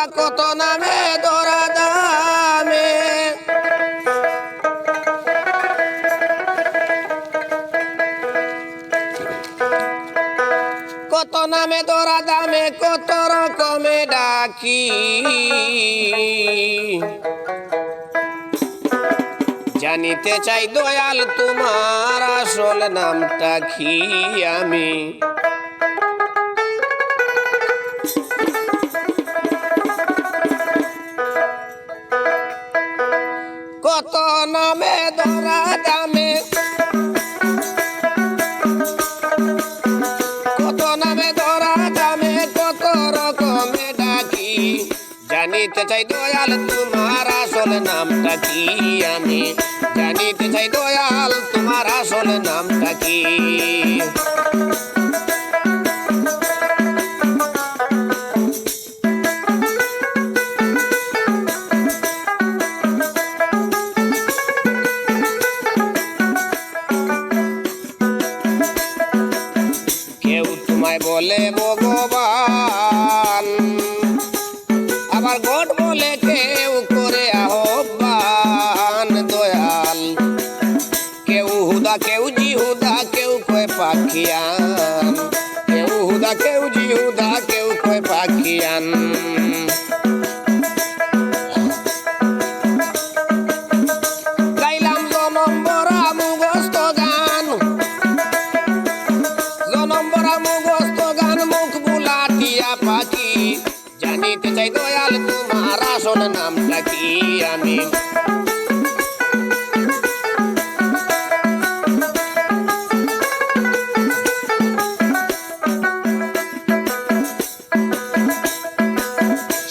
কত নামে ধরা দামে কত নামে ধরা দামে কত রকমে ডাকি জানিতে চাই দয়াল তোমার আসল নামটা কি আমি কত নামে ধরা দামে কত নামে ধরা দামে কত রকমে ডাকি জানিতে চাই দয়াল তোমার আসল নামটা কি আমি জানিতে চাই দয়াল তোমার আসল নামটা কি বলে ভগবান আবার গড বলে কেউ করে আহ্বান দয়াল কেউ হুদা কেউ জিহুদা কেউ কয় পাখিয়ান কেউ হুদা কেউ জিহুদা কেউ কয় পাখিয়ান গাইলাম জনম বরা মুগস্ত গান জনম বরা মুগস্ত গান মুখ বুলাটিয়া পাখি জানিতে চাই দয়াল তোমার আসল নামটা কি আমি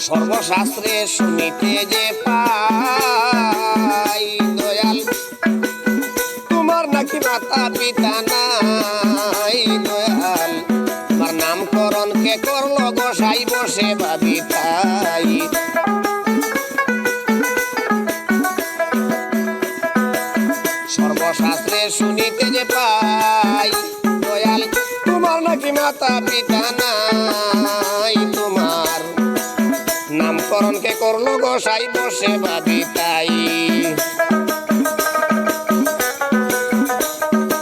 সর্বশাস্ত্রে শুনিতে যে পাই দয়াল তোমার নাকি মাতা পিতা নাই দয়াল তোমার নামকরণ কে করলো গোসাই বসে ভাবি তাই সর্বশাস্ত্রে শুনিতে যে পাই দয়াল তোমার নাকি মাতা পিতা নাই তোমার নামকরণ কে করলো গোসাই বসে ভাবি তাই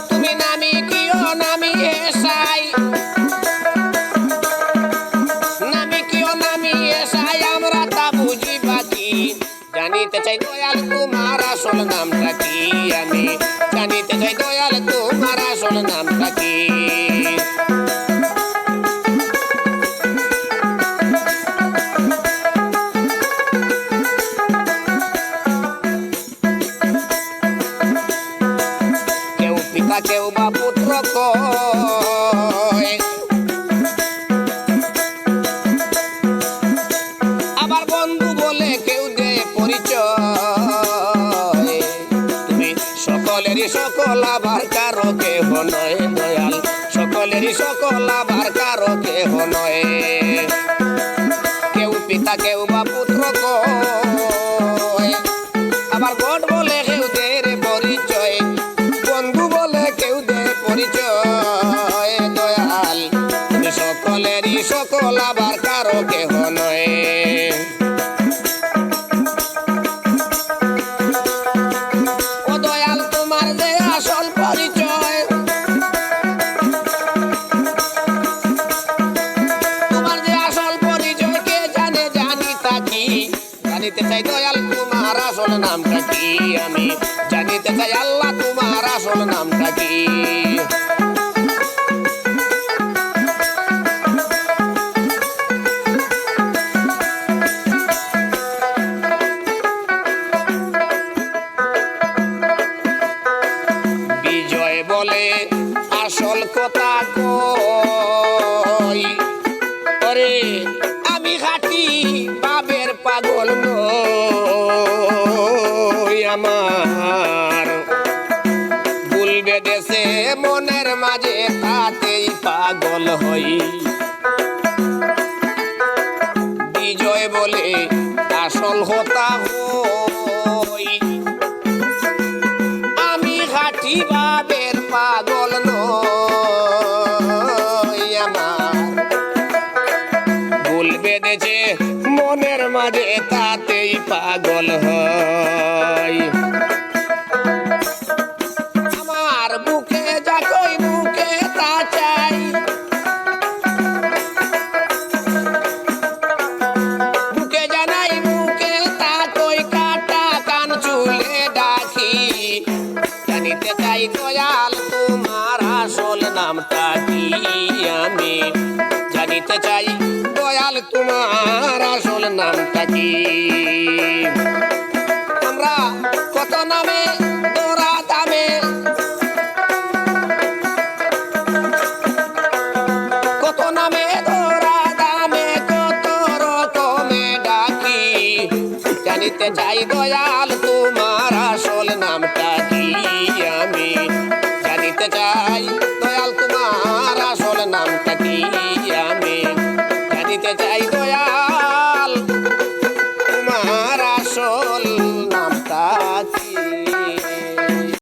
তুমি নামি কিও নামি এসাই নামি কিও নামি এসাই আমরা তা বুঝি বাকি জানিতে চাই দয়াল তোমার আসল নামটা কি আমি জানিতে চাই দয়াল তোমার আসল নামটা কি কেউ বা পুত্র কয় আবার বন্ধু বলে কেউ দে পরিচয় তুমি সকলেরই সকল আবার কারো কেহ নয় দয়াল সকলেরই সকল আবার কারো কেহ নয় কেউ পিতা কেউ বা পুত্র কয় আবার গড বলে কেউ দে পরিচয় বন্ধু বলে কেউ দে পরিচয় দয়াল তুমি সকলেরই সকল আবার কারো কেহ নয় ও দয়াল তোমার যে আসল পরিচয় তোমার যে আসল পরিচয় কে জানে জানি তাকি জানিতে চাই দয়াল তোমার আসল নামটা কি আমি জানিতে চাই আল্লাহ তোমার আসল নামটা কি বিজয় বলে আসল কথা কই ওরে আমি খাঁটি বাবের পাগল নই আমার ভুল বেঁধেছে মনের মাঝে তাতেই পাগল হই বিজয় বলে আসল হতা হই আমি খাঁটি বাবের পাগল নই আমার ভুল বেঁধেছে মনের মাঝে তাতেই পাগল হয় আমার বুকে যা কই বুকে তা চাই বুকে জানাই বুকে তা কই কাটা কান চুলে ডাকি জানিতে চাই দয়াল তোমার আসল নামটা কি আমি জানিতে চাই দয়াল তোমার আসল নামটা কি আমরা কত নামে দৌড়া দামে কত নামে দৌড়া দামে কত রকমে ডাকি জানিতে চাই দয়াল তোমার আসল নামটা কি আমি জানিতে চাই দয়াল তোমার আসল নামটা কি আমি জানিতে চাই